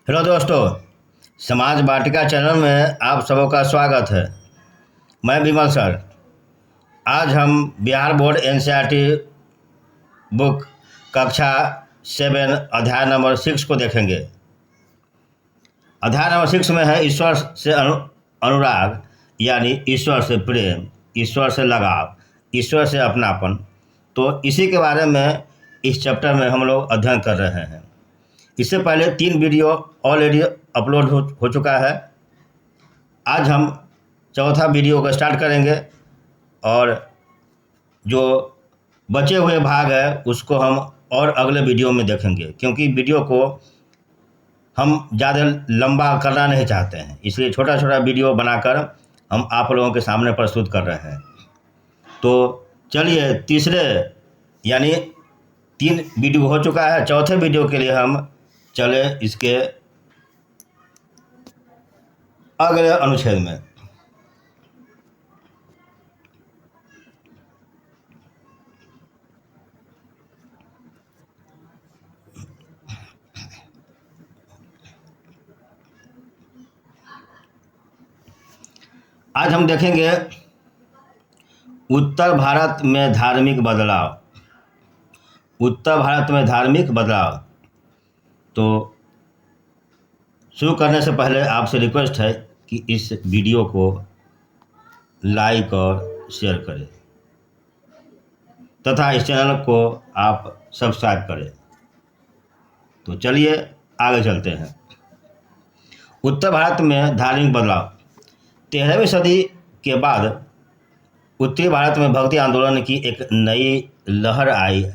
Hello दोस्तों, समाज वाटिका channel में आप सबों का स्वागत है। मैं विमल सर। आज हम बिहार बोर्ड एनसीईआरटी बुक कक्षा 7 अध्याय नंबर 6 को देखेंगे। अध्याय नंबर 6 में है ईश्वर से अनुराग, यानी ईश्वर से प्रेम, ईश्वर से लगाव, ईश्वर से अपनापन। तो इसी के बारे में इस चैप्टर में हम लोग अध्ययन कर रहे हैं। इससे पहले 3 वीडियो ऑलरेडी अपलोड हो चुका है। आज हम चौथा वीडियो को स्टार्ट करेंगे और जो बचे हुए भाग है उसको हम और अगले वीडियो में देखेंगे, क्योंकि वीडियो को हम ज़्यादा लंबा करना नहीं चाहते हैं, इसलिए छोटा छोटा वीडियो बनाकर हम आप लोगों के सामने प्रस्तुत कर रहे हैं। तो चलिए, तीसरे यानी 3 वीडियो हो चुका है, चौथे वीडियो के लिए हम चले इसके अगले अनुच्छेद में। आज हम देखेंगे उत्तर भारत में धार्मिक बदलाव। उत्तर भारत में धार्मिक बदलाव। तो शुरू करने से पहले आपसे रिक्वेस्ट है कि इस वीडियो को लाइक और शेयर करें तथा इस चैनल को आप सब्सक्राइब करें। तो चलिए आगे चलते हैं। उत्तर भारत में धार्मिक बदलाव। 13वीं सदी के बाद उत्तरी भारत में भक्ति आंदोलन की एक नई लहर आई।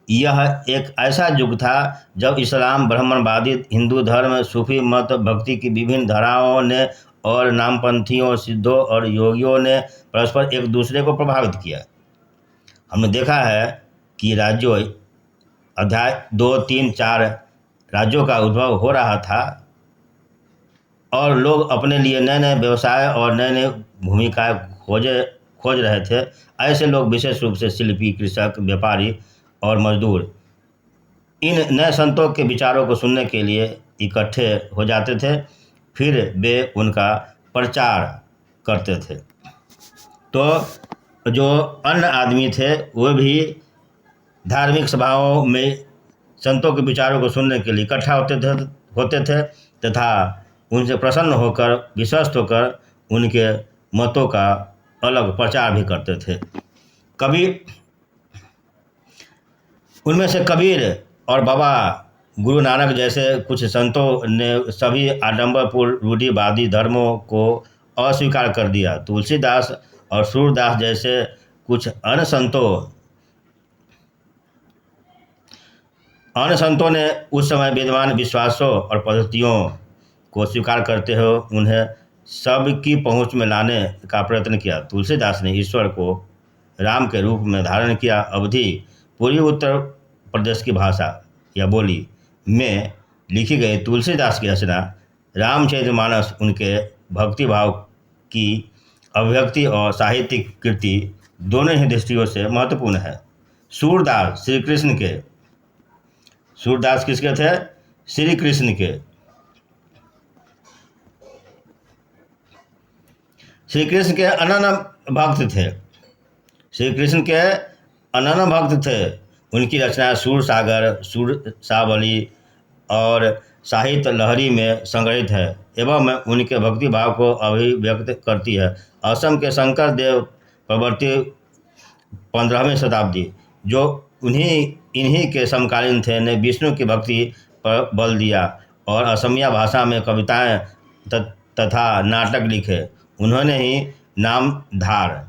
यह एक ऐसा युग था जब इस्लाम, ब्राह्मणवादी हिंदू धर्म, सूफी मत, भक्ति की विभिन्न धाराओं ने और नामपंथियों, सिद्धों और योगियों ने परस्पर एक दूसरे को प्रभावित किया। हमने देखा है कि राज्यों अध्याय 2, 3, 4 राज्यों का उद्भव हो रहा था और लोग अपने लिए नए नए व्यवसाय और नए नए भूमिकाएं खोज रहे थे। ऐसे लोग विशेष रूप से शिल्पी, कृषक, व्यापारी और मजदूर इन नए संतों के विचारों को सुनने के लिए इकट्ठे हो जाते थे, फिर वे उनका प्रचार करते थे। तो जो अन्य आदमी थे वो भी धार्मिक सभाओं में संतों के विचारों को सुनने के लिए इकट्ठा होते थे तथा उनसे प्रसन्न होकर, विश्वस्त होकर उनके मतों का अलग प्रचार भी करते थे। उनमें से कबीर और बाबा गुरु नानक जैसे कुछ संतों ने सभी आडंबरपूर्ण रूढ़िवादी धर्मों को अस्वीकार कर दिया। तुलसीदास और सूरदास जैसे कुछ अन्य संतों ने उस समय विद्यमान विश्वासों और पद्धतियों को स्वीकार करते हुए उन्हें सबकी पहुंच में लाने का प्रयत्न किया। तुलसीदास ने ईश्वर को राम के रूप में धारण किया। अवधि, पूर्वी उत्तर प्रदेश की भाषा या बोली में लिखी गई तुलसीदास की रचना रामचरितमानस उनके भक्ति भाव की अभिव्यक्ति और साहित्यिक कृति दोनों ही दृष्टियों से महत्वपूर्ण है। सूरदास किसके थे? श्री कृष्ण के। श्री कृष्ण के अनन्य भक्त थे। श्री कृष्ण के अनन्य भक्त थे। उनकी रचना सूर सागर, सूरसावली और साहित्य लहरी में संग्रहित है एवं उनके भक्ति भाव को अभिव्यक्त करती है। असम के शंकर देव प्रवर्ती 15वीं शताब्दी, जो इन्हीं के समकालीन थे, ने विष्णु की भक्ति पर बल दिया और असमिया भाषा में कविताएं तथा नाटक लिखे। उन्होंने ही नामधार,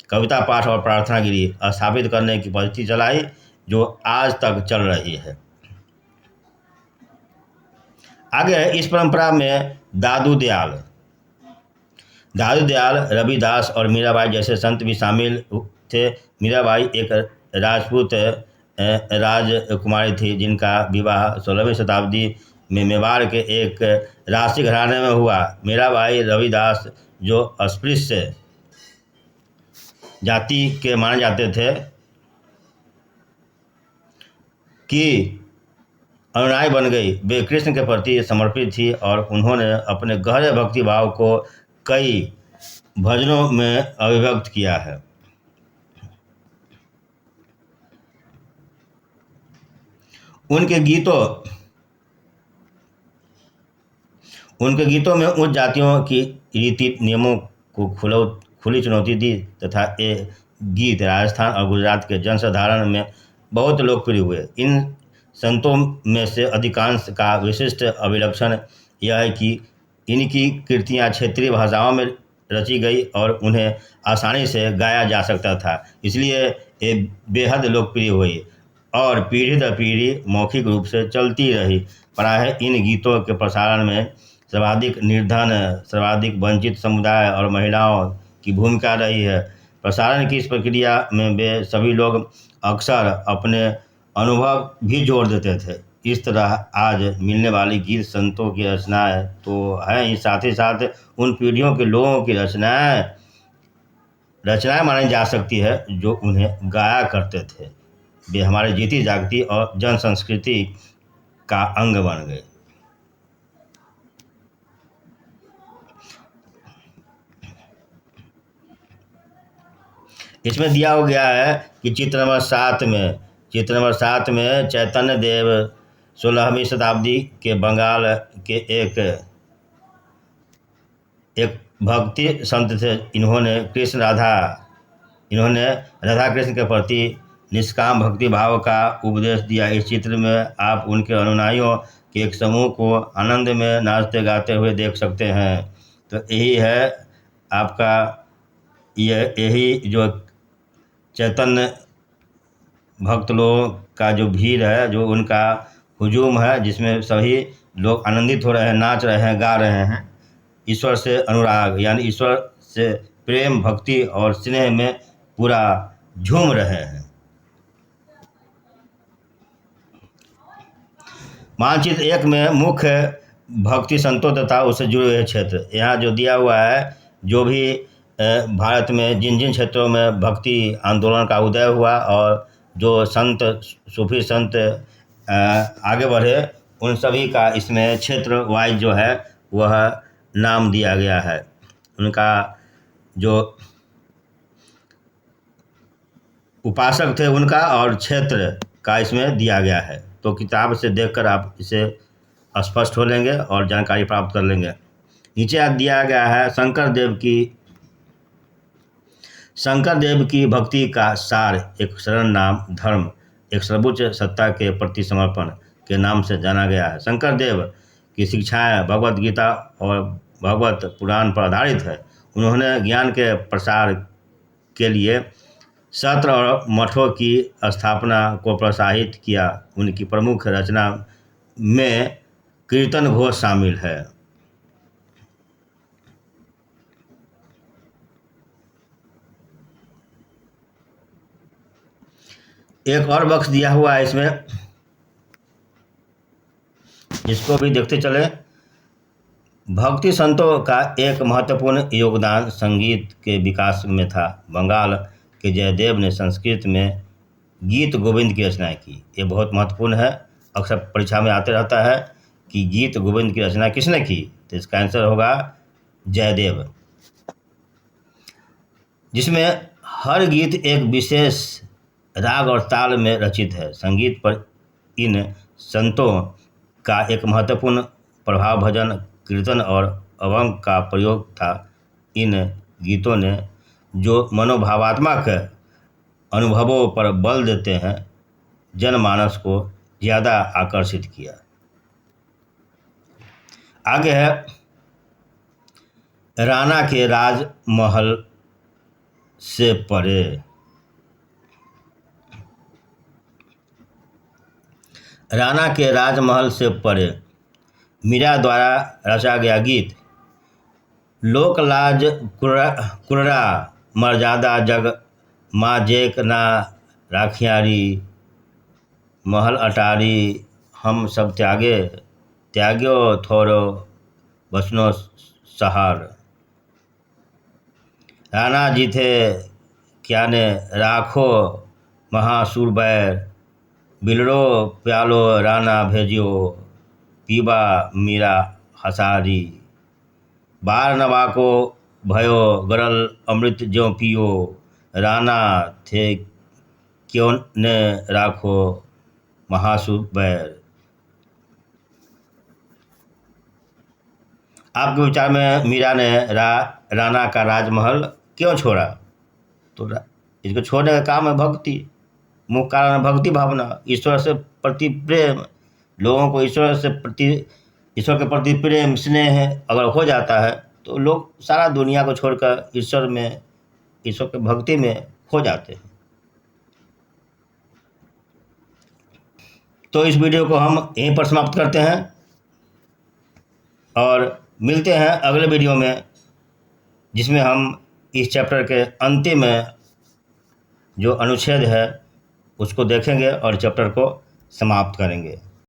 कविता पाठ और प्रार्थनागिरी स्थापित करने की पद्धति चलाई जो आज तक चल रही है। आगे इस परंपरा में दादू दयाल, रविदास और मीराबाई जैसे संत भी शामिल थे। मीराबाई एक राजपूत राजकुमारी थी जिनका विवाह 16वीं शताब्दी में मेवाड़ के एक राजसी घराने में हुआ। मीराबाई रविदास, जो अस्पृश्य जाति के माने जाते थे, की अनुयायी बन गई। वे कृष्ण के प्रति समर्पित थी और उन्होंने अपने गहरे भक्ति भाव को कई भजनों में अभिव्यक्त किया है। उनके गीतों उनके गीतों में उच्च जातियों की रीति नियमों को खुली चुनौती दी तथा ये गीत राजस्थान और गुजरात के जनसाधारण में बहुत लोकप्रिय हुए। इन संतों में से अधिकांश का विशिष्ट अभिलक्षण यह है कि इनकी कृतियाँ क्षेत्रीय भाषाओं में रची गई और उन्हें आसानी से गाया जा सकता था, इसलिए ये बेहद लोकप्रिय हुई और पीढ़ी दर पीढ़ी मौखिक रूप से चलती रही। प्रायः इन गीतों के प्रसारण में सर्वाधिक निर्धन, सर्वाधिक वंचित समुदाय और महिलाओं की भूमिका रही है। प्रसारण की इस प्रक्रिया में वे सभी लोग अक्सर अपने अनुभव भी जोड़ देते थे। इस तरह आज मिलने वाली गीत संतों की रचनाएं तो हैं ही, साथ ही साथ उन पीढ़ियों के लोगों की रचनाएं मानी जा सकती है जो उन्हें गाया करते थे। वे हमारी जीती जागती और जन संस्कृति का अंग बन गए। इसमें दिया हो गया है कि चित्र नंबर 7 में चैतन्य देव 16वीं शताब्दी के बंगाल के एक भक्ति संत थे। इन्होंने राधा कृष्ण के प्रति निष्काम भक्ति भाव का उपदेश दिया। इस चित्र में आप उनके अनुयायियों के एक समूह को आनंद में नाचते गाते हुए देख सकते हैं। तो यही है आपका यही जो चैतन्य भक्त लोगों का जो भीड़ है, जो उनका हुजूम है, जिसमें सभी लोग आनंदित हो रहे हैं, नाच रहे हैं, गा रहे हैं। ईश्वर से अनुराग यानी ईश्वर से प्रेम, भक्ति और स्नेह में पूरा झूम रहे हैं। मानचित्र 1 में मुख्य भक्ति संतों तथा उससे जुड़े हुए क्षेत्र यहाँ जो दिया हुआ है, जो भी भारत में जिन जिन क्षेत्रों में भक्ति आंदोलन का उदय हुआ और जो संत सूफी संत आगे बढ़े, उन सभी का इसमें क्षेत्र वाइज जो है वह नाम दिया गया है। उनका जो उपासक थे उनका और क्षेत्र का इसमें दिया गया है। तो किताब से देखकर आप इसे स्पष्ट हो लेंगे और जानकारी प्राप्त कर लेंगे। नीचे दिया गया है शंकर देव की भक्ति का सार, एक शरण नाम धर्म, एक सर्वोच्च सत्ता के प्रति समर्पण के नाम से जाना गया है। शंकर देव की शिक्षाएं भगवत गीता और भगवत पुराण पर आधारित है। उन्होंने ज्ञान के प्रसार के लिए सत्र और मठों की स्थापना को प्रोत्साहित किया। उनकी प्रमुख रचना में कीर्तन घोष शामिल है। एक और बॉक्स दिया हुआ है इसमें, इसको भी देखते चले। भक्ति संतों का एक महत्वपूर्ण योगदान संगीत के विकास में था। बंगाल के जयदेव ने संस्कृत में गीत गोविंद की रचना की। ये बहुत महत्वपूर्ण है, अक्सर परीक्षा में आते रहता है कि गीत गोविंद की रचना किसने की, तो इसका आंसर होगा जयदेव, जिसमें हर गीत एक विशेष राग और ताल में रचित है। संगीत पर इन संतों का एक महत्वपूर्ण प्रभाव भजन, कीर्तन और अभंग का प्रयोग था। इन गीतों ने जो मनोभावात्मक अनुभवों पर बल देते हैं, जनमानस को ज़्यादा आकर्षित किया। आगे है राणा के राजमहल से परे। राणा के राजमहल से परे मीरा द्वारा रचा गया गीत। लोक लाज कुर्रा मर्यादा जग माँ जेक ना राखियारी, महल अटारी हम सब त्याग्यो थोरो बसनो सहार। राणा जी थे क्या ने राखो महासूर बैर, बिलरो प्यालो राना भेजियो, पीबा मीरा हसारी। बार नवा को भयो गरल अमृत ज्यों पियो, राना थे क्यों न राखो महासु बैर। आपके विचार में मीरा ने राना का राजमहल क्यों छोड़ा? तो इसको छोड़ने का काम है भक्ति। मुख्य कारण है भक्ति भावना, ईश्वर से प्रति प्रेम। लोगों को ईश्वर के प्रति प्रेम स्नेह अगर हो जाता है तो लोग सारा दुनिया को छोड़कर ईश्वर के भक्ति में खो जाते हैं। तो इस वीडियो को हम यहीं पर समाप्त करते हैं और मिलते हैं अगले वीडियो में, जिसमें हम इस चैप्टर के अंतिम जो अनुच्छेद है उसको देखेंगे और चैप्टर को समाप्त करेंगे।